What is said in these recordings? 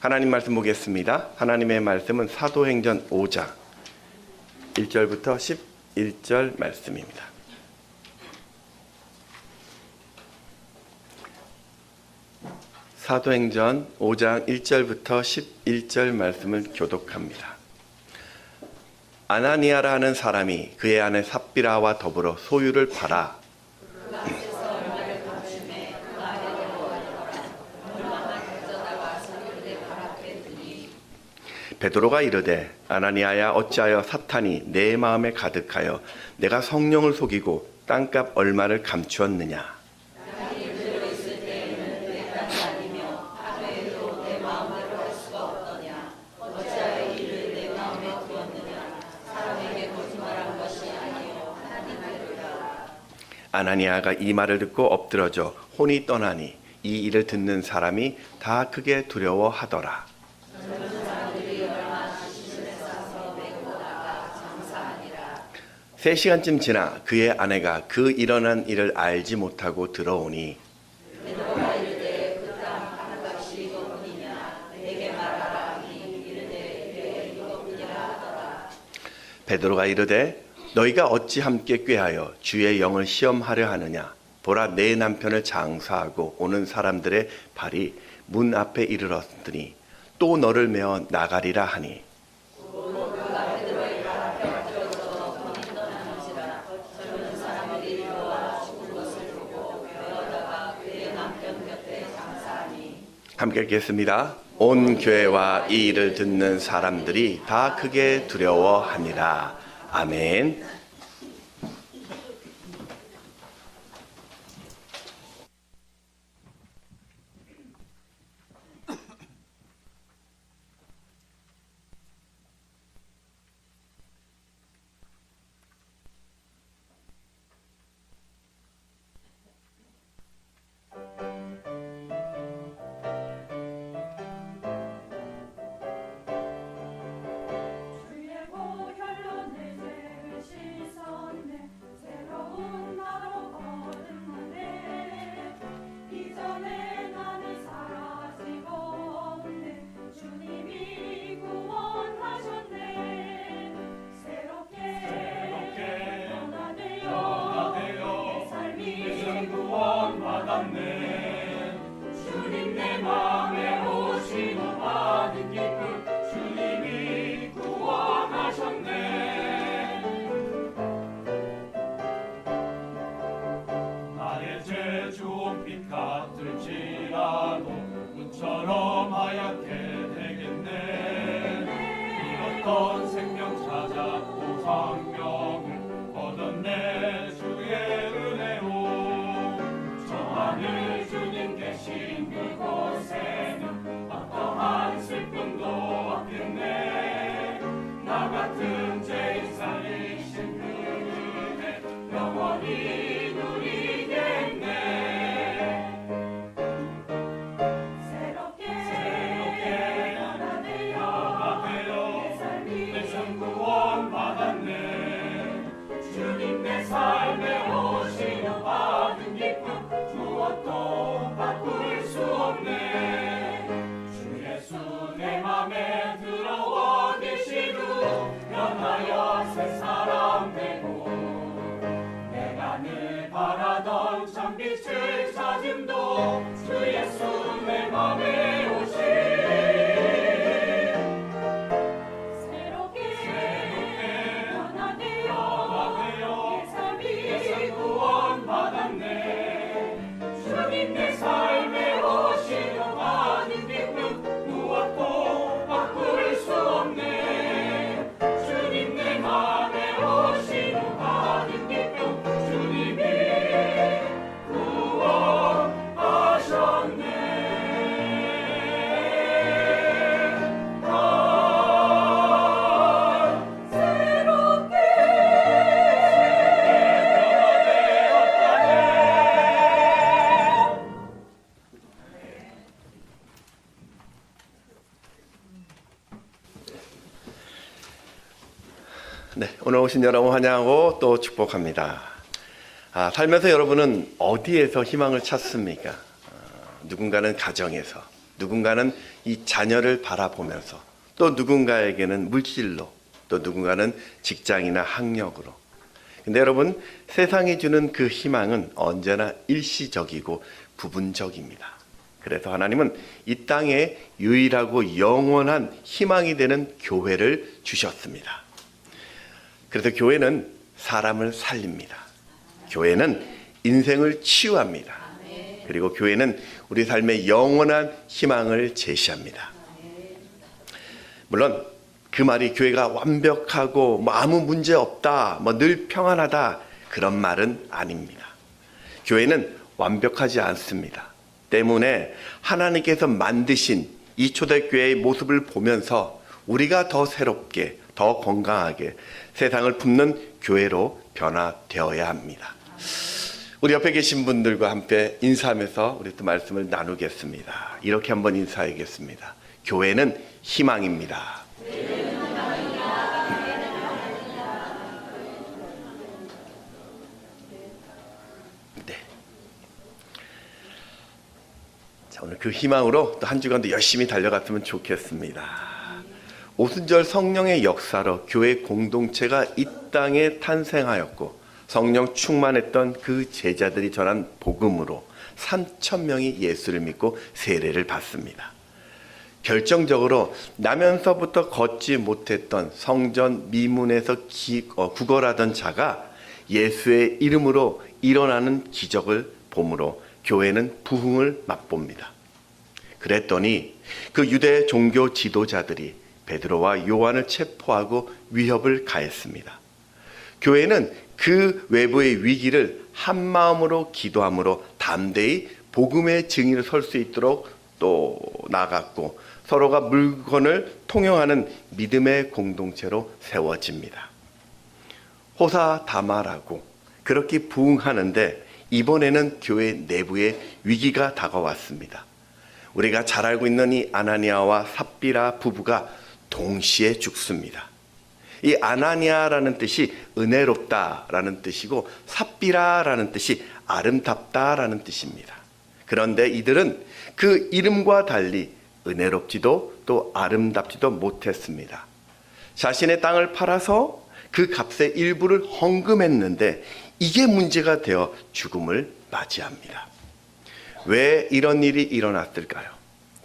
하나님 말씀 보겠습니다. 하나님의 말씀은 사도행전 5장 1절부터 11절 말씀입니다. 사도행전 5장 1절부터 11절 말씀을 교독합니다. 아나니아라 하는 사람이 그의 아내 삽비라와 더불어 소유를 팔아 베드로가 이르되 아나니아야 어찌하여 사탄이 내 마음에 가득하여 내가 성령을 속이고 땅값 얼마를 감추었느냐. 아나니아가 이 말을 듣고 엎드러져 혼이 떠나니 이 일을 듣는 사람이 다 크게 두려워하더라. 3시간쯤 지나 그의 아내가 그 일어난 일을 알지 못하고 들어오니 베드로가 이르되 너희가 어찌 함께 꾀하여 주의 영을 시험하려 하느냐. 보라, 내 남편을 장사하고 오는 사람들의 발이 문 앞에 이르렀더니 또 너를 메어 나가리라 하니 함께 읽겠습니다. 온 교회와 이 일을 듣는 사람들이 다 크게 두려워하니라. 아멘. 네, 오늘 오신 여러분 환영하고 또 축복합니다. 살면서 여러분은 어디에서 희망을 찾습니까? 누군가는 가정에서, 누군가는 이 자녀를 바라보면서, 또 누군가에게는 물질로, 또 누군가는 직장이나 학력으로. 근데 여러분, 세상이 주는 그 희망은 언제나 일시적이고 부분적입니다. 그래서 하나님은 이 땅에 유일하고 영원한 희망이 되는 교회를 주셨습니다. 그래서 교회는 사람을 살립니다. 교회는 인생을 치유합니다. 그리고 교회는 우리 삶의 영원한 희망을 제시합니다. 물론 그 말이 교회가 완벽하고 아무 문제 없다, 늘 평안하다, 그런 말은 아닙니다. 교회는 완벽하지 않습니다. 때문에 하나님께서 만드신 이 초대교회의 모습을 보면서 우리가 더 새롭게, 더 건강하게 세상을 품는 교회로 변화되어야 합니다. 우리 옆에 계신 분들과 함께 인사하면서 우리 또 말씀을 나누겠습니다. 이렇게 한번 인사하겠습니다. 교회는 희망입니다. 네. 자, 오늘 그 희망으로 또 한 주간도 열심히 달려갔으면 좋겠습니다. 오순절 성령의 역사로 교회 공동체가 이 땅에 탄생하였고, 성령 충만했던 그 제자들이 전한 복음으로 3,000명이 예수를 믿고 세례를 받습니다. 결정적으로 나면서부터 걷지 못했던 성전 미문에서 구걸하던 자가 예수의 이름으로 일어나는 기적을 보므로 교회는 부흥을 맛봅니다. 그랬더니 그 유대 종교 지도자들이 베드로와 요한을 체포하고 위협을 가했습니다. 교회는 그 외부의 위기를 한마음으로 기도함으로 담대히 복음의 증인을 설 수 있도록 또 나아갔고, 서로가 물건을 통용하는 믿음의 공동체로 세워집니다. 호사다마라고 그렇게 부흥하는데, 이번에는 교회 내부에 위기가 다가왔습니다. 우리가 잘 알고 있는 이 아나니아와 삽비라 부부가 동시에 죽습니다. 이 아나니아라는 뜻이 은혜롭다라는 뜻이고, 삽비라라는 뜻이 아름답다라는 뜻입니다. 그런데 이들은 그 이름과 달리 은혜롭지도 또 아름답지도 못했습니다. 자신의 땅을 팔아서 그 값의 일부를 헌금했는데 이게 문제가 되어 죽음을 맞이합니다. 왜 이런 일이 일어났을까요?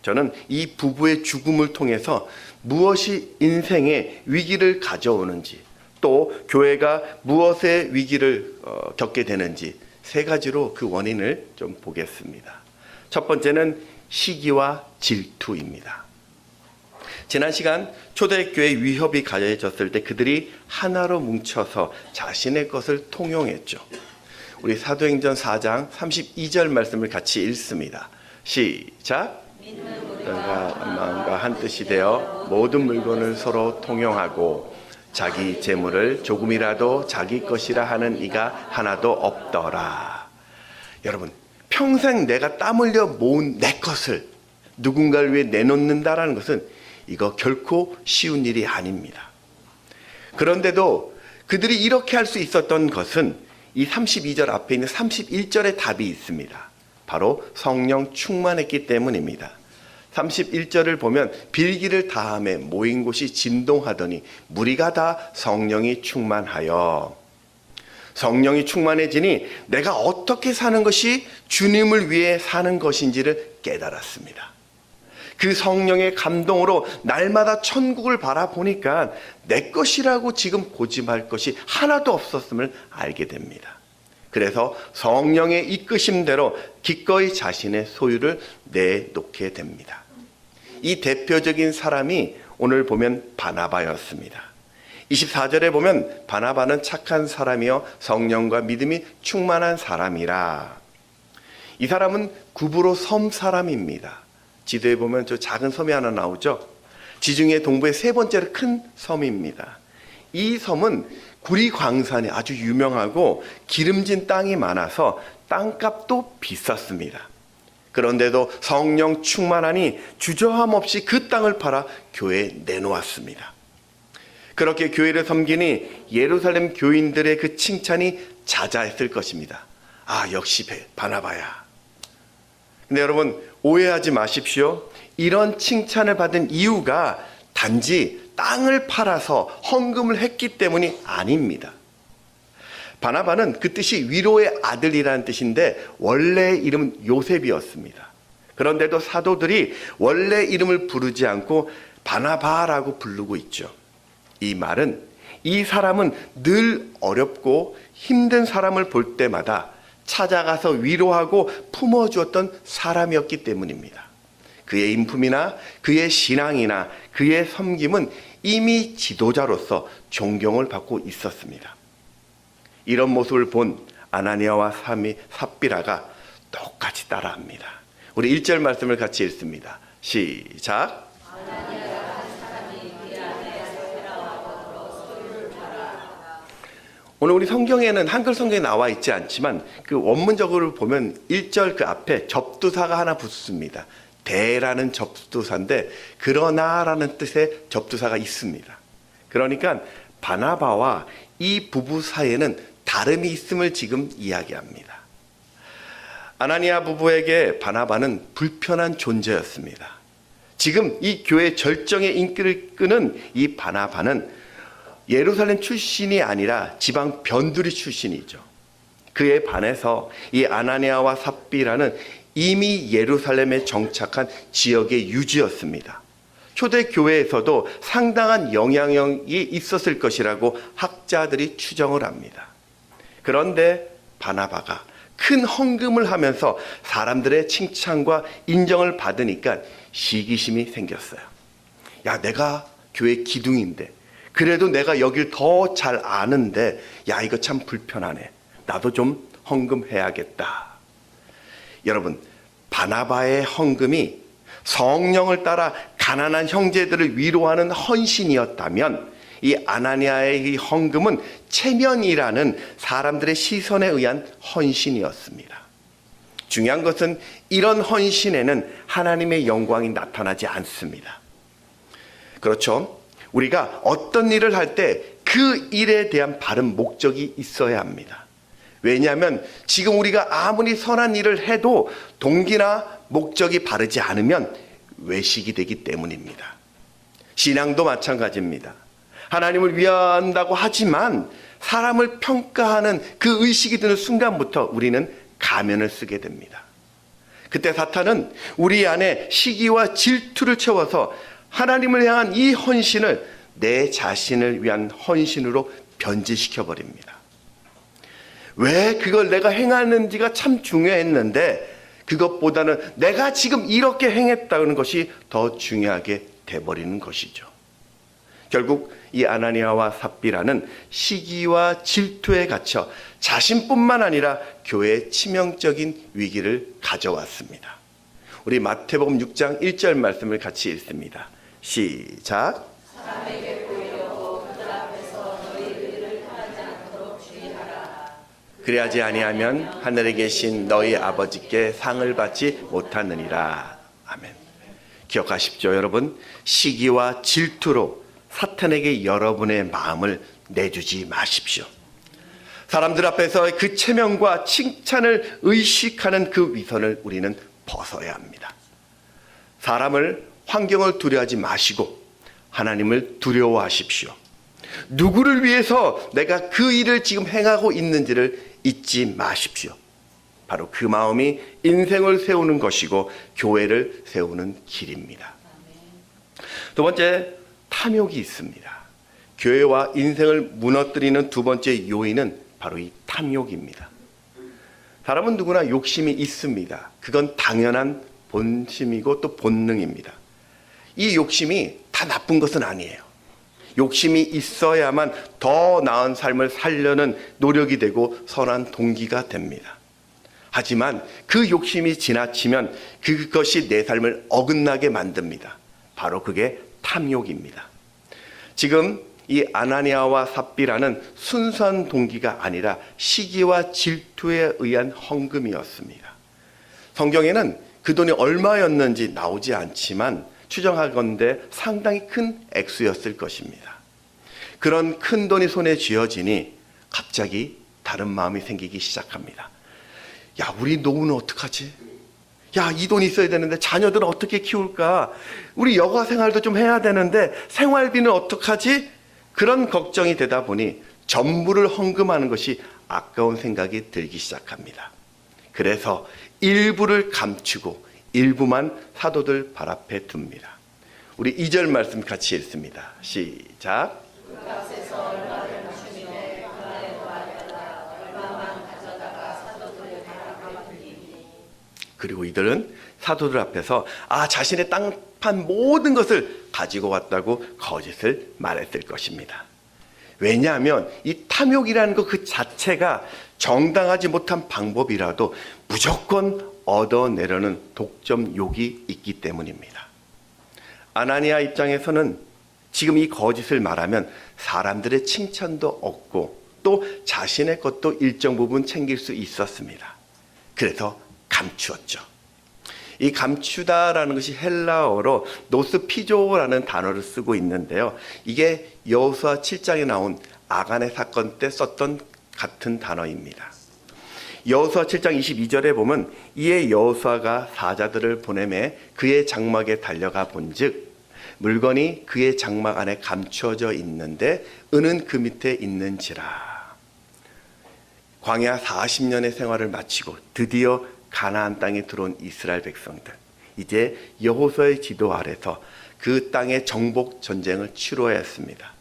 저는 이 부부의 죽음을 통해서 무엇이 인생의 위기를 가져오는지, 또 교회가 무엇의 위기를 겪게 되는지 세 가지로 그 원인을 좀 보겠습니다. 첫 번째는 시기와 질투입니다. 지난 시간 초대교회 위협이 가해졌을 때 그들이 하나로 뭉쳐서 자신의 것을 통용했죠. 우리 사도행전 4장 32절 말씀을 같이 읽습니다. 시작. 마음과 한 뜻이 되어 모든 물건을 서로 통용하고 자기 재물을 조금이라도 자기 것이라 하는 이가 하나도 없더라. 여러분, 평생 내가 땀 흘려 모은 내 것을 누군가를 위해 내놓는다라는 것은 이거 결코 쉬운 일이 아닙니다. 그런데도 그들이 이렇게 할 수 있었던 것은 이 32절 앞에 있는 31절의 답이 있습니다. 바로 성령 충만했기 때문입니다. 31절을 보면 빌기를 다함에 모인 곳이 진동하더니 무리가 다 성령이 충만하여. 성령이 충만해지니 내가 어떻게 사는 것이 주님을 위해 사는 것인지를 깨달았습니다. 그 성령의 감동으로 날마다 천국을 바라보니까 내 것이라고 지금 고집할 것이 하나도 없었음을 알게 됩니다. 그래서 성령의 이끄심대로 기꺼이 자신의 소유를 내놓게 됩니다. 이 대표적인 사람이 오늘 보면 바나바였습니다. 24절에 보면 바나바는 착한 사람이요 성령과 믿음이 충만한 사람이라. 이 사람은 구브로 섬 사람입니다. 지도에 보면 저 작은 섬이 하나 나오죠. 지중해 동부의 세 번째로 큰 섬입니다. 이 섬은 구리 광산이 아주 유명하고 기름진 땅이 많아서 땅값도 비쌌습니다. 그런데도 성령 충만하니 주저함 없이 그 땅을 팔아 교회에 내놓았습니다. 그렇게 교회를 섬기니 예루살렘 교인들의 그 칭찬이 자자했을 것입니다. 아, 역시 바나바야. 근데 여러분, 오해하지 마십시오. 이런 칭찬을 받은 이유가 단지 땅을 팔아서 헌금을 했기 때문이 아닙니다. 바나바는 그 뜻이 위로의 아들이라는 뜻인데 원래의 이름은 요셉이었습니다. 그런데도 사도들이 원래 이름을 부르지 않고 바나바라고 부르고 있죠. 이 말은 이 사람은 늘 어렵고 힘든 사람을 볼 때마다 찾아가서 위로하고 품어주었던 사람이었기 때문입니다. 그의 인품이나 그의 신앙이나 그의 섬김은 이미 지도자로서 존경을 받고 있었습니다. 이런 모습을 본 아나니아와 삽비라가 똑같이 따라합니다. 우리 1절 말씀을 같이 읽습니다. 시작. 오늘 우리 성경에는 한글 성경에 나와 있지 않지만 그 원문적으로 보면 1절 그 앞에 접두사가 하나 붙습니다. 대라는 접두사인데 그러나라는 뜻의 접두사가 있습니다. 그러니까 바나바와 이 부부 사이에는 다름이 있음을 지금 이야기합니다. 아나니아 부부에게 바나바는 불편한 존재였습니다. 지금 이 교회 절정의 인기를 끄는 이 바나바는 예루살렘 출신이 아니라 지방 변두리 출신이죠. 그에 반해서 이 아나니아와 삽비라는 이미 예루살렘에 정착한 지역의 유지였습니다. 초대교회에서도 상당한 영향력이 있었을 것이라고 학자들이 추정을 합니다. 그런데 바나바가 큰 헌금을 하면서 사람들의 칭찬과 인정을 받으니까 시기심이 생겼어요. 야, 내가 교회 기둥인데 그래도 내가 여길 더 잘 아는데 야, 이거 참 불편하네. 나도 좀 헌금해야겠다. 여러분, 바나바의 헌금이 성령을 따라 가난한 형제들을 위로하는 헌신이었다면 이 아나니아의 이 헌금은 체면이라는 사람들의 시선에 의한 헌신이었습니다. 중요한 것은 이런 헌신에는 하나님의 영광이 나타나지 않습니다. 그렇죠? 우리가 어떤 일을 할 때 그 일에 대한 바른 목적이 있어야 합니다. 왜냐하면 지금 우리가 아무리 선한 일을 해도 동기나 목적이 바르지 않으면 외식이 되기 때문입니다. 신앙도 마찬가지입니다. 하나님을 위한다고 하지만 사람을 평가하는 그 의식이 드는 순간부터 우리는 가면을 쓰게 됩니다. 그때 사탄은 우리 안에 시기와 질투를 채워서 하나님을 향한 이 헌신을 내 자신을 위한 헌신으로 변질시켜 버립니다. 왜 그걸 내가 행하는지가 참 중요했는데 그것보다는 내가 지금 이렇게 행했다는 것이 더 중요하게 돼버리는 것이죠. 결국 이 아나니아와 삽비라는 시기와 질투에 갇혀 자신뿐만 아니라 교회의 치명적인 위기를 가져왔습니다. 우리 마태복음 6장 1절 말씀을 같이 읽습니다. 시작. 사람에게 보이려고 그들 앞에서 너희들을 하지 않도록 주의하라. 그리하지 아니하면 하늘에 계신 너희 아버지께 상을 받지 못하느니라. 아멘. 기억하십시오, 여러분. 시기와 질투로 사탄에게 여러분의 마음을 내주지 마십시오. 사람들 앞에서 그 체면과 칭찬을 의식하는 그 위선을 우리는 벗어야 합니다. 사람을, 환경을 두려워하지 마시고 하나님을 두려워하십시오. 누구를 위해서 내가 그 일을 지금 행하고 있는지를 잊지 마십시오. 바로 그 마음이 인생을 세우는 것이고 교회를 세우는 길입니다. 두 번째, 탐욕이 있습니다. 교회와 인생을 무너뜨리는 두 번째 요인은 바로 이 탐욕입니다. 사람은 누구나 욕심이 있습니다. 그건 당연한 본심이고 또 본능입니다. 이 욕심이 다 나쁜 것은 아니에요. 욕심이 있어야만 더 나은 삶을 살려는 노력이 되고 선한 동기가 됩니다. 하지만 그 욕심이 지나치면 그것이 내 삶을 어긋나게 만듭니다. 바로 그게 탐욕입니다. 지금 이 아나니아와 삽비라는 순수한 동기가 아니라 시기와 질투에 의한 헌금이었습니다. 성경에는 그 돈이 얼마였는지 나오지 않지만 추정하건대 상당히 큰 액수였을 것입니다. 그런 큰 돈이 손에 쥐어지니 갑자기 다른 마음이 생기기 시작합니다. 야, 우리 노후는 어떡하지? 야, 이 돈이 있어야 되는데 자녀들은 어떻게 키울까? 우리 여가 생활도 좀 해야 되는데 생활비는 어떡하지? 그런 걱정이 되다 보니 전부를 헌금하는 것이 아까운 생각이 들기 시작합니다. 그래서 일부를 감추고 일부만 사도들 발 앞에 둡니다. 우리 2절 말씀 같이 읽습니다. 시작. 그리고 이들은 사도들 앞에서 자신의 땅판 모든 것을 가지고 왔다고 거짓을 말했을 것입니다. 왜냐하면 이 탐욕이라는 것 그 자체가 정당하지 못한 방법이라도 무조건 얻어내려는 독점욕이 있기 때문입니다. 아나니아 입장에서는 지금 이 거짓을 말하면 사람들의 칭찬도 얻고 또 자신의 것도 일정 부분 챙길 수 있었습니다. 그래서 감추었죠. 이 감추다라는 것이 헬라어로 노스피조라는 단어를 쓰고 있는데요. 이게 여호수아 7장에 나온 아간의 사건 때 썼던 같은 단어입니다. 여호수아 7장 22절에 보면 이에 여호수아가 사자들을 보내매 그의 장막에 달려가 본즉 물건이 그의 장막 안에 감추어져 있는데 은은 그 밑에 있는지라. 광야 40년의 생활을 마치고 드디어 가나안 땅에 들어온 이스라엘 백성들, 이제 여호수아의 지도 아래서 그 땅의 정복 전쟁을 치러야 했습니다.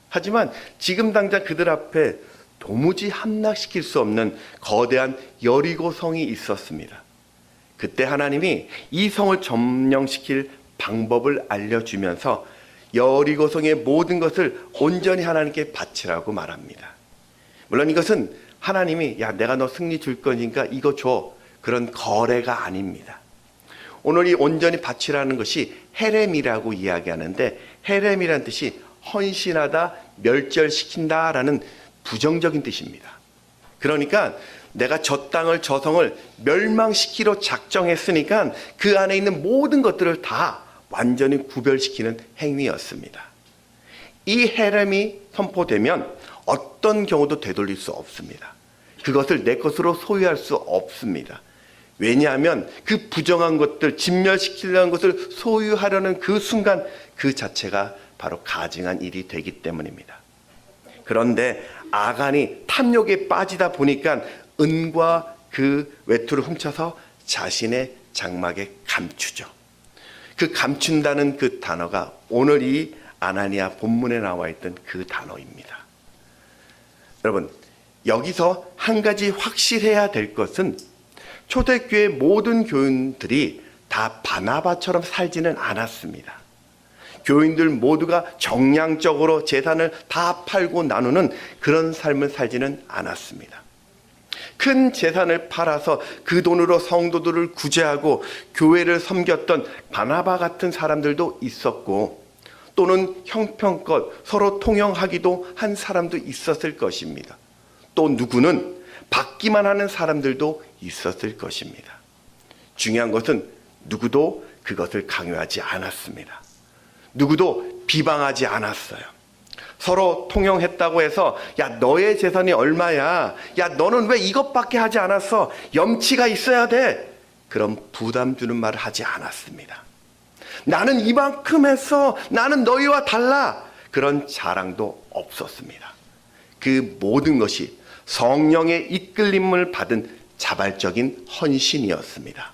하지만 지금 당장 그들 앞에 도무지 함락시킬 수 없는 거대한 여리고 성이 있었습니다. 그때 하나님이 이 성을 점령시킬 방법을 알려주면서 여리고 성의 모든 것을 온전히 하나님께 바치라고 말합니다. 물론 이것은 하나님이 내가 너 승리 줄 거니까 이거 줘, 그런 거래가 아닙니다. 오늘 이 온전히 바치라는 것이 헤렘이라고 이야기하는데, 헤렘이란 뜻이 헌신하다, 멸절시킨다라는 부정적인 뜻입니다. 그러니까 내가 저 땅을, 저 성을 멸망시키러 작정했으니까 그 안에 있는 모든 것들을 다 완전히 구별시키는 행위였습니다. 이 헤렘이 선포되면 어떤 경우도 되돌릴 수 없습니다. 그것을 내 것으로 소유할 수 없습니다. 왜냐하면 그 부정한 것들, 진멸시키려는 것을 소유하려는 그 순간 그 자체가 바로 가증한 일이 되기 때문입니다. 그런데 아간이 탐욕에 빠지다 보니까 은과 그 외투를 훔쳐서 자신의 장막에 감추죠. 그 감춘다는 그 단어가 오늘 이 아나니아 본문에 나와 있던 그 단어입니다. 여러분, 여기서 한 가지 확실해야 될 것은 초대교회 모든 교인들이 다 바나바처럼 살지는 않았습니다. 교인들 모두가 정량적으로 재산을 다 팔고 나누는 그런 삶을 살지는 않았습니다. 큰 재산을 팔아서 그 돈으로 성도들을 구제하고 교회를 섬겼던 바나바 같은 사람들도 있었고, 또는 형편껏 서로 통용하기도 한 사람도 있었을 것입니다. 또 누구는 받기만 하는 사람들도 있었을 것입니다. 중요한 것은 누구도 그것을 강요하지 않았습니다. 누구도 비방하지 않았어요. 서로 통용했다고 해서 너의 재산이 얼마야, 너는 왜 이것밖에 하지 않았어, 염치가 있어야 돼, 그런 부담 주는 말을 하지 않았습니다. 나는 이만큼 했어, 나는 너희와 달라, 그런 자랑도 없었습니다. 그 모든 것이 성령의 이끌림을 받은 자발적인 헌신이었습니다.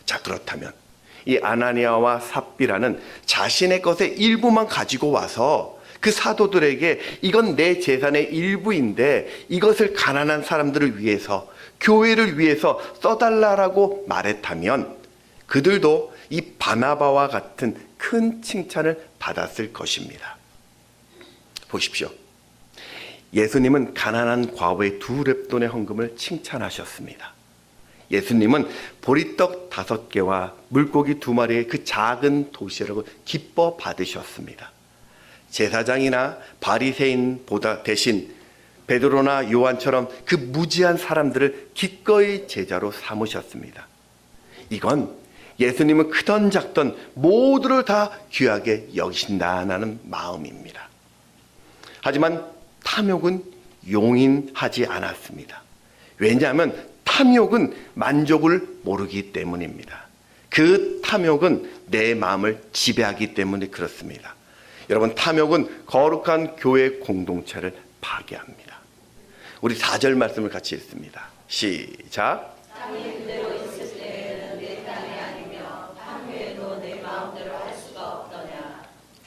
자, 그렇다면 이 아나니아와 삽비라는 자신의 것의 일부만 가지고 와서 그 사도들에게 이건 내 재산의 일부인데 이것을 가난한 사람들을 위해서, 교회를 위해서 써달라라고 말했다면 그들도 이 바나바와 같은 큰 칭찬을 받았을 것입니다. 보십시오. 예수님은 가난한 과부의 2렙돈의 헌금을 칭찬하셨습니다. 예수님은 보리떡 5개와 물고기 2마리의 그 작은 도시락을 기뻐 받으셨습니다. 제사장이나 바리새인보다 대신 베드로나 요한처럼 그 무지한 사람들을 기꺼이 제자로 삼으셨습니다. 이건 예수님은 크던 작던 모두를 다 귀하게 여기신다는 마음입니다. 하지만 탐욕은 용인하지 않았습니다. 왜냐하면 탐욕은 만족을 모르기 때문입니다. 그 탐욕은 내 마음을 지배하기 때문에 그렇습니다. 여러분, 탐욕은 거룩한 교회 공동체를 파괴합니다. 우리 4절 말씀을 같이 읽습니다. 시작. 탐이 그대로 있을 때에는 내 탐이 아니며 탐 외에도 내 마음대로 할 수가 없더냐.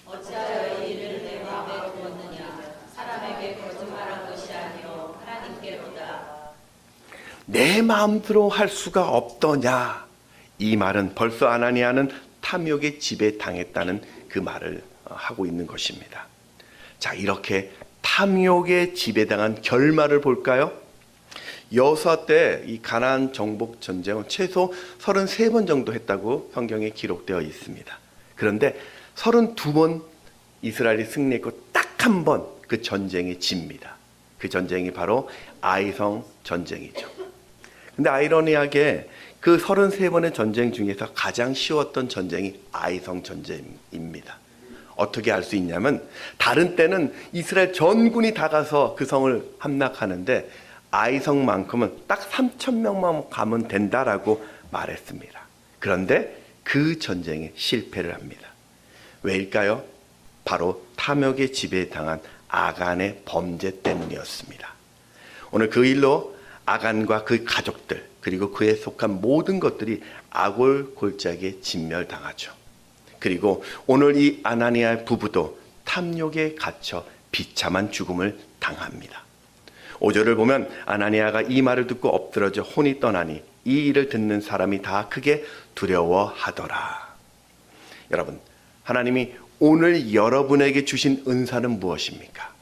어찌하여 이를 내 마음에 두었느냐. 사람에게 거짓말한 것이 아니요 하나님께로다. 내 마음대로 할 수가 없더냐. 이 말은 벌써 아나니아는 탐욕의 지배에 당했다는 그 말을 하고 있는 것입니다. 자, 이렇게 탐욕에 지배당한 결말을 볼까요? 여호수아 때 이 가나안 정복 전쟁은 최소 33번 정도 했다고 성경에 기록되어 있습니다. 그런데 32번 이스라엘이 승리했고 딱 한 번 그 전쟁에 집니다. 그 전쟁이 바로 아이성 전쟁이죠. 근데 아이러니하게 그 33번의 전쟁 중에서 가장 쉬웠던 전쟁이 아이성 전쟁입니다. 어떻게 알 수 있냐면 다른 때는 이스라엘 전군이 다 가서 그 성을 함락하는데 아이성만큼은 딱 3,000명만 가면 된다라고 말했습니다. 그런데 그 전쟁에 실패를 합니다. 왜일까요? 바로 탐욕의 지배에 당한 아간의 범죄 때문이었습니다. 오늘 그 일로 아간과 그 가족들 그리고 그에 속한 모든 것들이 아골골짜기에 진멸당하죠. 그리고 오늘 이 아나니아의 부부도 탐욕에 갇혀 비참한 죽음을 당합니다. 5절을 보면 아나니아가 이 말을 듣고 엎드러져 혼이 떠나니 이 일을 듣는 사람이 다 크게 두려워하더라. 여러분, 하나님이 오늘 여러분에게 주신 은사는 무엇입니까?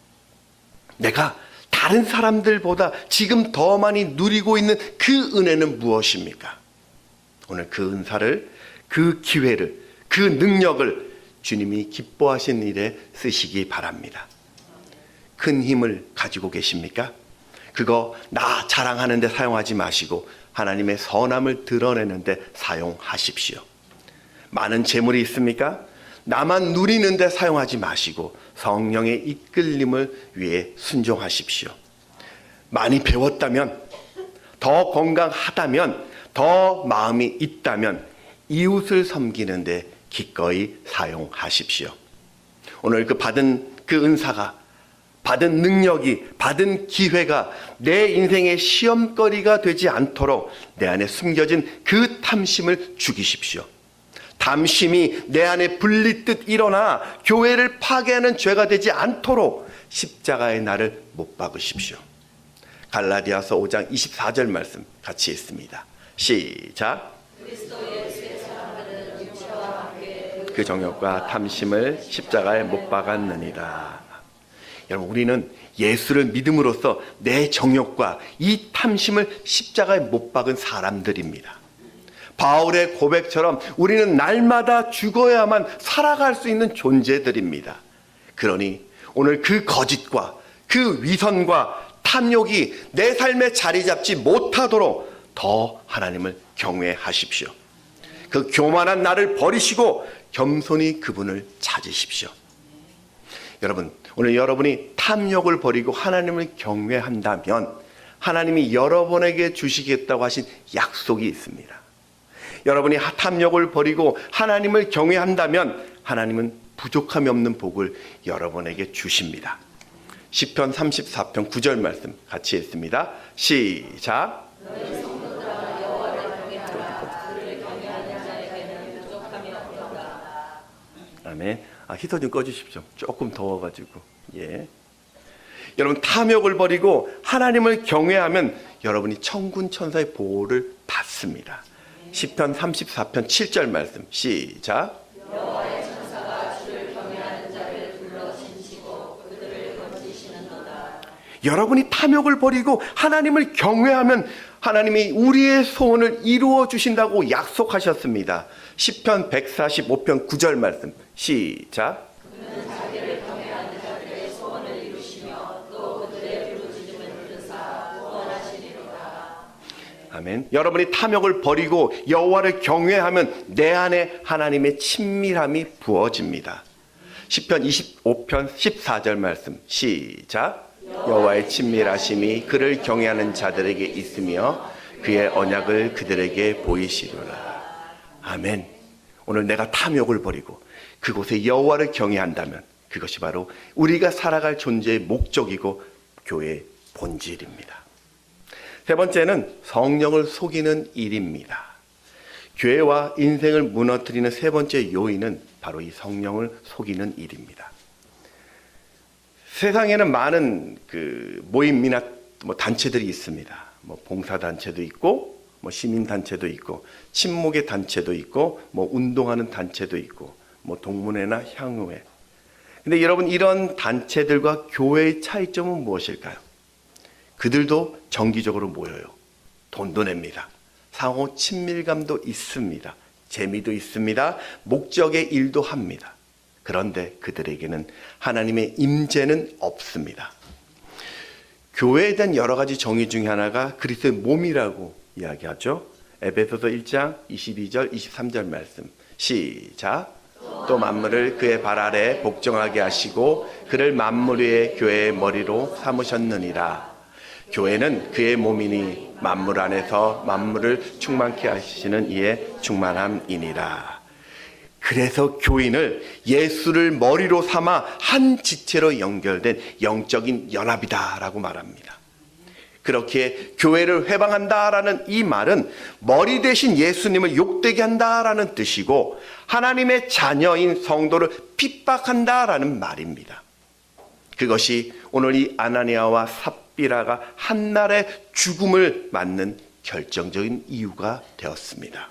내가 다른 사람들보다 지금 더 많이 누리고 있는 그 은혜는 무엇입니까? 오늘 그 은사를, 그 기회를, 그 능력을 주님이 기뻐하신 일에 쓰시기 바랍니다. 큰 힘을 가지고 계십니까? 그거 나 자랑하는 데 사용하지 마시고 하나님의 선함을 드러내는 데 사용하십시오. 많은 재물이 있습니까? 나만 누리는 데 사용하지 마시고 성령의 이끌림을 위해 순종하십시오. 많이 배웠다면, 더 건강하다면, 더 마음이 있다면 이웃을 섬기는 데 기꺼이 사용하십시오. 오늘 그 받은 그 은사가, 받은 능력이, 받은 기회가 내 인생의 시험거리가 되지 않도록 내 안에 숨겨진 그 탐심을 죽이십시오. 탐심이 내 안에 불리듯 일어나 교회를 파괴하는 죄가 되지 않도록 십자가의 날을 못 박으십시오. 갈라디아서 5장 24절 말씀 같이 읽습니다. 시작. 그 정욕과 탐심을 십자가에 못 박았느니라. 여러분, 우리는 예수를 믿음으로써 내 정욕과 이 탐심을 십자가에 못 박은 사람들입니다. 바울의 고백처럼 우리는 날마다 죽어야만 살아갈 수 있는 존재들입니다. 그러니 오늘 그 거짓과 그 위선과 탐욕이 내 삶에 자리 잡지 못하도록 더 하나님을 경외하십시오. 그 교만한 나를 버리시고 겸손히 그분을 찾으십시오. 여러분, 오늘 여러분이 탐욕을 버리고 하나님을 경외한다면 하나님이 여러분에게 주시겠다고 하신 약속이 있습니다. 여러분이 탐욕을 버리고 하나님을 경외한다면 하나님은 부족함이 없는 복을 여러분에게 주십니다. 시편 34편 9절 말씀 같이 읽습니다. 시작. 아멘. 히터 좀 꺼주십시오. 조금 더워가지고. 예. 여러분, 탐욕을 버리고 하나님을 경외하면 여러분이 천군 천사의 보호를 받습니다. 시편 34편 7절 말씀 시작. 여호와의 천사가 주를 경외하는 자를 둘러 신치고 그들을 건지시는도다. 여러분이 탐욕을 버리고 하나님을 경외하면 하나님이 우리의 소원을 이루어 주신다고 약속하셨습니다. 시편 145편 9절 말씀 시작. 그는 자기를 경외하는 자들의 소원을 이루시며 또 그들의 부르짖음을 들으사 구원하시리로다. 아멘. 여러분이 탐욕을 버리고 여호와를 경외하면 내 안에 하나님의 친밀함이 부어집니다. 시편 25편 14절 말씀 시작. 여호와의 친밀하심이 그를 경외하는 자들에게 있으며 그의 언약을 그들에게 보이시리라. 아멘. 오늘 내가 탐욕을 버리고 그곳에 여호와를 경외한다면 그것이 바로 우리가 살아갈 존재의 목적이고 교회의 본질입니다. 세 번째는 성령을 속이는 일입니다. 교회와 인생을 무너뜨리는 세 번째 요인은 바로 이 성령을 속이는 일입니다. 세상에는 많은 모임이나 단체들이 있습니다. 봉사단체도 있고, 시민단체도 있고, 친목의 단체도 있고, 운동하는 단체도 있고, 동문회나 향후회. 근데 여러분, 이런 단체들과 교회의 차이점은 무엇일까요? 그들도 정기적으로 모여요. 돈도 냅니다. 상호 친밀감도 있습니다. 재미도 있습니다. 목적의 일도 합니다. 그런데 그들에게는 하나님의 임재는 없습니다. 교회에 대한 여러 가지 정의 중에 하나가 그리스도의 몸이라고 이야기하죠. 에베소서 1장 22절 23절 말씀 시작. 또 만물을 그의 발 아래 복종하게 하시고 그를 만물 위에 교회의 머리로 삼으셨느니라. 교회는 그의 몸이니 만물 안에서 만물을 충만케 하시는 이의 충만함이니라. 그래서 교인을 예수를 머리로 삼아 한 지체로 연결된 영적인 연합이다라고 말합니다. 그렇게 교회를 회방한다라는 이 말은 머리 대신 예수님을 욕되게 한다라는 뜻이고 하나님의 자녀인 성도를 핍박한다라는 말입니다. 그것이 오늘 이 아나니아와 삽비라가 한날의 죽음을 맞는 결정적인 이유가 되었습니다.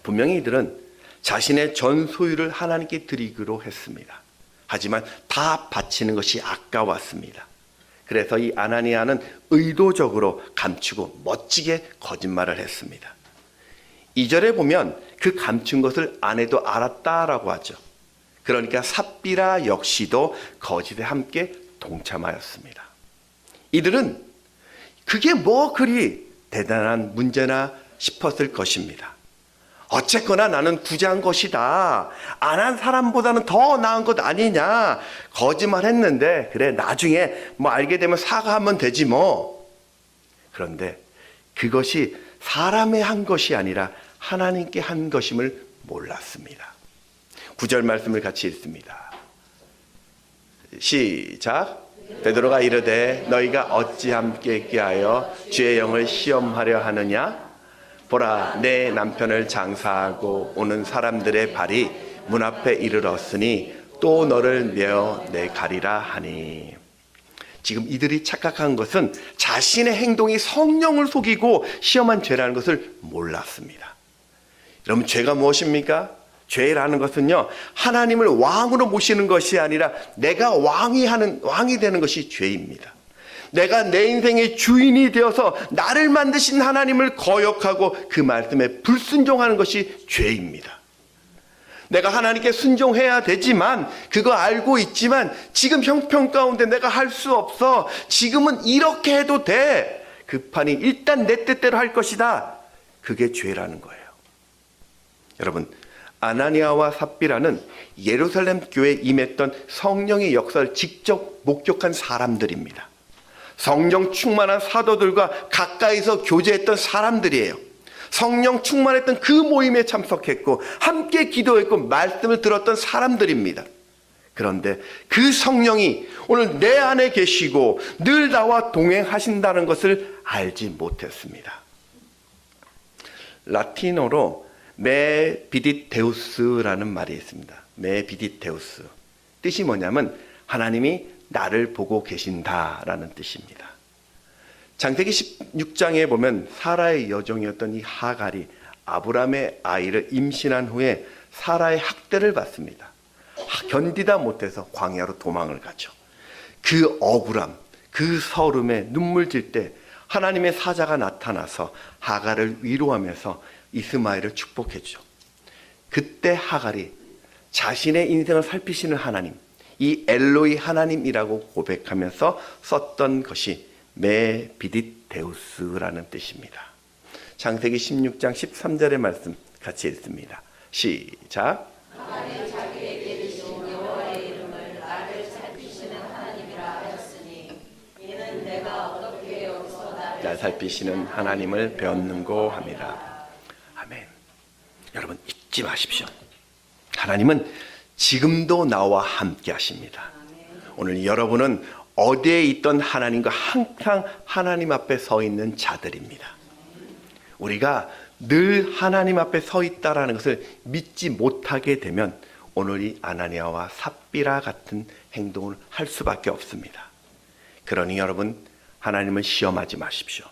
분명히 이들은 자신의 전 소유를 하나님께 드리기로 했습니다. 하지만 다 바치는 것이 아까웠습니다. 그래서 이 아나니아는 의도적으로 감추고 멋지게 거짓말을 했습니다. 2절에 보면 그 감춘 것을 아내도 알았다라고 하죠. 그러니까 삽비라 역시도 거짓에 함께 동참하였습니다. 이들은 그게 뭐 그리 대단한 문제나 싶었을 것입니다. 어쨌거나 나는 부자한 것이다. 안 한 사람보다는 더 나은 것 아니냐. 거짓말했는데 그래 나중에 알게 되면 사과하면 되지 뭐. 그런데 그것이 사람의 한 것이 아니라 하나님께 한 것임을 몰랐습니다. 9절 말씀을 같이 읽습니다. 시작. 베드로가 이르되 너희가 어찌 함께 있게 하여 주의 영을 시험하려 하느냐. 보라 내 남편을 장사하고 오는 사람들의 발이 문 앞에 이르렀으니 또 너를 메어 내 가리라 하니. 지금 이들이 착각한 것은 자신의 행동이 성령을 속이고 시험한 죄라는 것을 몰랐습니다. 여러분 죄가 무엇입니까? 죄라는 것은요 하나님을 왕으로 모시는 것이 아니라 내가 왕이 되는 것이 죄입니다. 내가 내 인생의 주인이 되어서 나를 만드신 하나님을 거역하고 그 말씀에 불순종하는 것이 죄입니다. 내가 하나님께 순종해야 되지만 그거 알고 있지만 지금 형편 가운데 내가 할 수 없어. 지금은 이렇게 해도 돼. 그 판이 일단 내 뜻대로 할 것이다. 그게 죄라는 거예요. 여러분 아나니아와 삽비라는 예루살렘 교회에 임했던 성령의 역사를 직접 목격한 사람들입니다. 성령 충만한 사도들과 가까이서 교제했던 사람들이에요. 성령 충만했던 그 모임에 참석했고 함께 기도했고 말씀을 들었던 사람들입니다. 그런데 그 성령이 오늘 내 안에 계시고 늘 나와 동행하신다는 것을 알지 못했습니다. 라틴어로 메 비디테우스라는 말이 있습니다. 메 비디테우스. 뜻이 뭐냐면 하나님이 나를 보고 계신다라는 뜻입니다. 창세기 16장에 보면 사라의 여종이었던 이 하갈이 아브라함의 아이를 임신한 후에 사라의 학대를 받습니다. 견디다 못해서 광야로 도망을 가죠. 그 억울함, 그 서름에 눈물 질 때 하나님의 사자가 나타나서 하갈을 위로하면서 이스마엘을 축복해 주죠. 그때 하갈이 자신의 인생을 살피시는 하나님, 이 엘로이 하나님이라고 고백하면서 썼던 것이 메비디테우스라는 뜻입니다. 창세기 16장 13절의 말씀 같이 읽습니다. 시작. 하나님 자기에게 이르신 여호와의 이름을 나를 살피시는 하나님이라 하였으니 이는 내가 어떻게 여기서 나를 날 살피시는 하나님을 배웠는고 합니다. 아멘. 여러분 잊지 마십시오. 하나님은 지금도 나와 함께 하십니다. 오늘 여러분은 어디에 있던 하나님과 항상 하나님 앞에 서 있는 자들입니다. 우리가 늘 하나님 앞에 서 있다라는 것을 믿지 못하게 되면 오늘 이 아나니아와 삽비라 같은 행동을 할 수밖에 없습니다. 그러니 여러분 하나님을 시험하지 마십시오.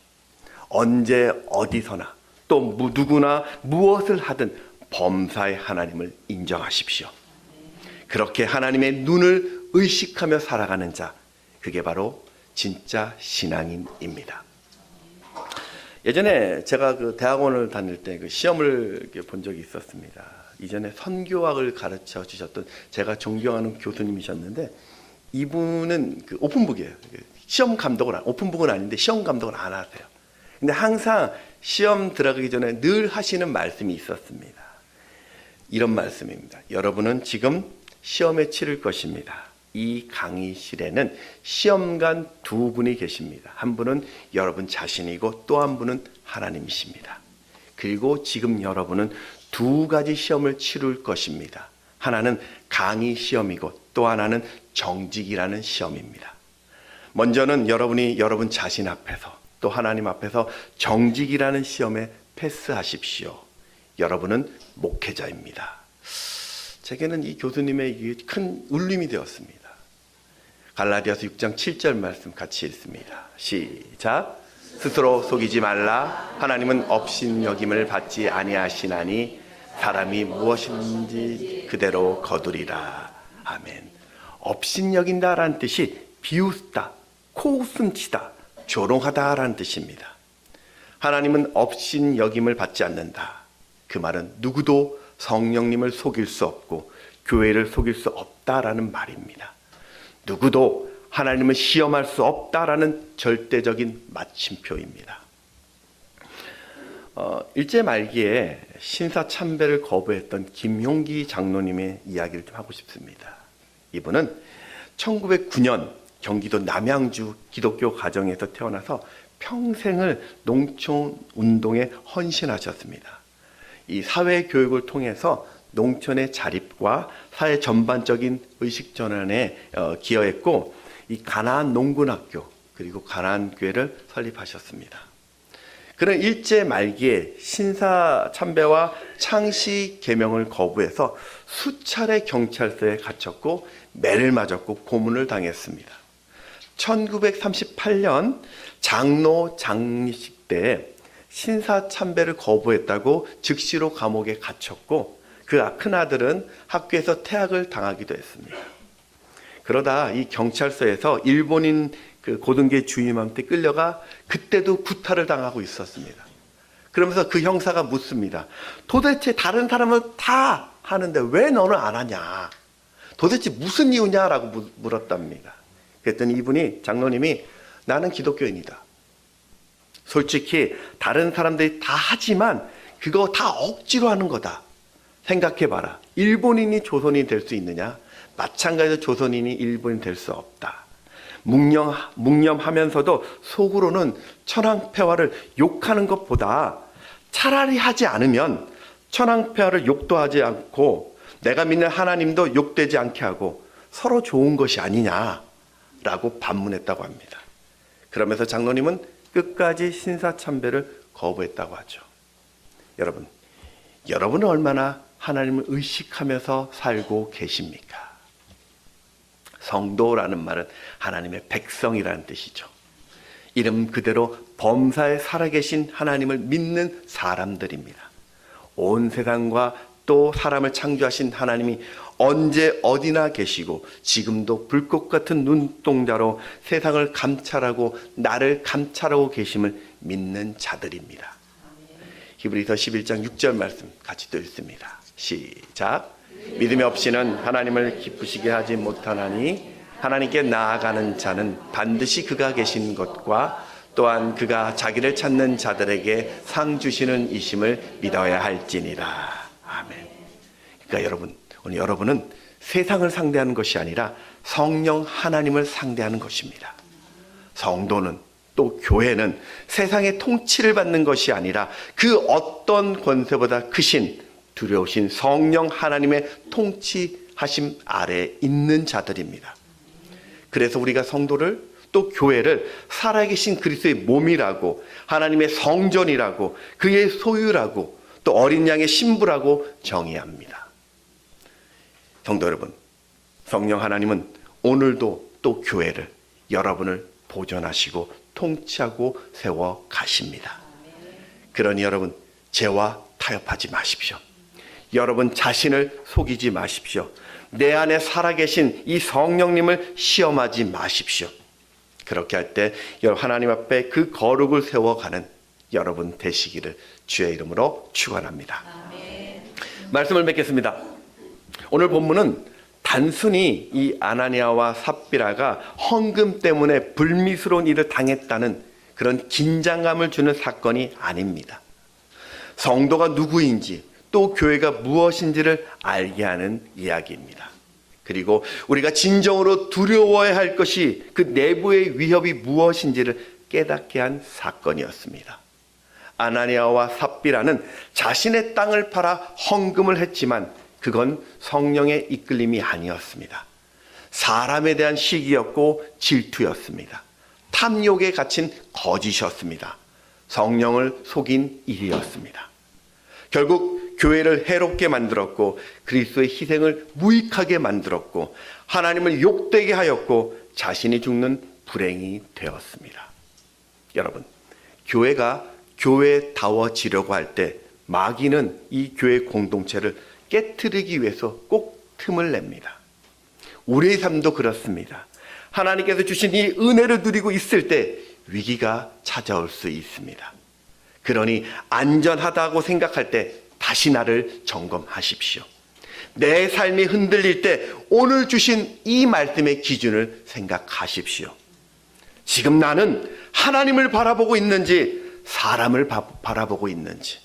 언제 어디서나 또 누구나 무엇을 하든 범사의 하나님을 인정하십시오. 그렇게 하나님의 눈을 의식하며 살아가는 자, 그게 바로 진짜 신앙인입니다. 예전에 제가 그 대학원을 다닐 때 그 시험을 본 적이 있었습니다. 이전에 선교학을 가르쳐 주셨던 제가 존경하는 교수님이셨는데 이분은 그 오픈북이에요. 시험 감독을 오픈북은 아닌데 시험 감독을 안 하세요. 근데 항상 시험 들어가기 전에 늘 하시는 말씀이 있었습니다. 이런 말씀입니다. 여러분은 지금 시험에 치를 것입니다. 이 강의실에는 시험관 두 분이 계십니다. 한 분은 여러분 자신이고 또 한 분은 하나님이십니다. 그리고 지금 여러분은 두 가지 시험을 치를 것입니다. 하나는 강의 시험이고 또 하나는 정직이라는 시험입니다. 먼저는 여러분이 여러분 자신 앞에서 또 하나님 앞에서 정직이라는 시험에 패스하십시오. 여러분은 목회자입니다. 제게는 이 교수님의 큰 울림이 되었습니다. 갈라디아서 6장 7절 말씀 같이 읽습니다. 시작. 스스로 속이지 말라. 하나님은 업신여김을 받지 아니하시나니 사람이 무엇인지 그대로 거두리라. 아멘. 업신여긴다라는 뜻이 비웃다, 코웃음치다, 조롱하다라는 뜻입니다. 하나님은 업신여김을 받지 않는다. 그 말은 누구도 성령님을 속일 수 없고 교회를 속일 수 없다라는 말입니다. 누구도 하나님을 시험할 수 없다라는 절대적인 마침표입니다. 일제 말기에 신사참배를 거부했던 김용기 장로님의 이야기를 좀 하고 싶습니다. 이분은 1909년 경기도 남양주 기독교 가정에서 태어나서 평생을 농촌 운동에 헌신하셨습니다. 이 사회 교육을 통해서 농촌의 자립과 사회 전반적인 의식 전환에 기여했고 이 가나안 농군학교 그리고 가나안 교회를 설립하셨습니다. 그런 일제 말기에 신사참배와 창시 계명을 거부해서 수차례 경찰서에 갇혔고 매를 맞았고 고문을 당했습니다. 1938년 장로 장례식 때 신사참배를 거부했다고 즉시로 감옥에 갇혔고 그 큰아들은 학교에서 퇴학을 당하기도 했습니다. 그러다 이 경찰서에서 일본인 그 고등계 주임한테 끌려가 그때도 구타를 당하고 있었습니다. 그러면서 그 형사가 묻습니다. 도대체 다른 사람은 다 하는데 왜 너는 안 하냐? 도대체 무슨 이유냐라고 물었답니다. 그랬더니 이분이 장로님이 나는 기독교인이다. 솔직히 다른 사람들이 다 하지만 그거 다 억지로 하는 거다. 생각해봐라. 일본인이 조선인이 될 수 있느냐? 마찬가지로 조선인이 일본인이 될 수 없다. 묵념하면서도 속으로는 천황폐하를 욕하는 것보다 차라리 하지 않으면 천황폐하를 욕도 하지 않고 내가 믿는 하나님도 욕되지 않게 하고 서로 좋은 것이 아니냐라고 반문했다고 합니다. 그러면서 장로님은 끝까지 신사참배를 거부했다고 하죠. 여러분은 얼마나 하나님을 의식하면서 살고 계십니까? 성도라는 말은 하나님의 백성이라는 뜻이죠. 이름 그대로 범사에 살아계신 하나님을 믿는 사람들입니다. 온 세상과 또 사람을 창조하신 하나님이 언제 어디나 계시고 지금도 불꽃 같은 눈동자로 세상을 감찰하고 나를 감찰하고 계심을 믿는 자들입니다. 히브리서 11장 6절 말씀 같이 또 읽습니다. 시작. 믿음이 없이는 하나님을 기쁘시게 하지 못하나니 하나님께 나아가는 자는 반드시 그가 계신 것과 또한 그가 자기를 찾는 자들에게 상 주시는 이심을 믿어야 할지니라. 아멘. 그러니까 오늘 여러분은 세상을 상대하는 것이 아니라 성령 하나님을 상대하는 것입니다. 성도는 또 교회는 세상의 통치를 받는 것이 아니라 그 어떤 권세보다 크신 두려우신 성령 하나님의 통치하심 아래에 있는 자들입니다. 그래서 우리가 성도를 또 교회를 살아계신 그리스도의 몸이라고, 하나님의 성전이라고, 그의 소유라고, 또 어린 양의 신부라고 정의합니다. 성도 여러분, 성령 하나님은 오늘도 또 교회를, 여러분을 보존하시고 통치하고 세워 가십니다. 그러니 여러분, 죄와 타협하지 마십시오. 여러분 자신을 속이지 마십시오. 내 안에 살아계신 이 성령님을 시험하지 마십시오. 그렇게 할 때 하나님 앞에 그 거룩을 세워가는 여러분 되시기를 주의 이름으로 축원합니다. 말씀을 맺겠습니다. 오늘 본문은 단순히 이 아나니아와 삽비라가 헌금 때문에 불미스러운 일을 당했다는 그런 긴장감을 주는 사건이 아닙니다. 성도가 누구인지 또 교회가 무엇인지를 알게 하는 이야기입니다. 그리고 우리가 진정으로 두려워해야 할 것이 그 내부의 위협이 무엇인지를 깨닫게 한 사건이었습니다. 아나니아와 삽비라는 자신의 땅을 팔아 헌금을 했지만 그건 성령의 이끌림이 아니었습니다. 사람에 대한 시기였고 질투였습니다. 탐욕에 갇힌 거짓이었습니다. 성령을 속인 일이었습니다. 결국 교회를 해롭게 만들었고 그리스도의 희생을 무익하게 만들었고 하나님을 욕되게 하였고 자신이 죽는 불행이 되었습니다. 여러분, 교회가 교회다워지려고 할 때 마귀는 이 교회 공동체를 깨트리기 위해서 꼭 틈을 냅니다. 우리의 삶도 그렇습니다. 하나님께서 주신 이 은혜를 누리고 있을 때 위기가 찾아올 수 있습니다. 그러니 안전하다고 생각할 때 다시 나를 점검하십시오. 내 삶이 흔들릴 때 오늘 주신 이 말씀의 기준을 생각하십시오. 지금 나는 하나님을 바라보고 있는지 사람을 바라보고 있는지,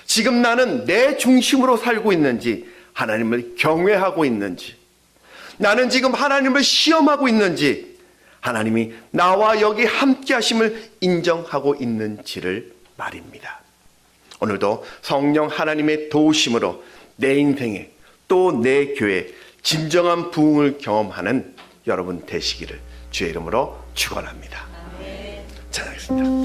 지금 나는 내 중심으로 살고 있는지 하나님을 경외하고 있는지, 나는 지금 하나님을 시험하고 있는지 하나님이 나와 여기 함께 하심을 인정하고 있는지를 말입니다. 오늘도 성령 하나님의 도우심으로 내 인생에 또 내 교회에 진정한 부흥을 경험하는 여러분 되시기를 주의 이름으로 축원합니다. 찬양하겠습니다.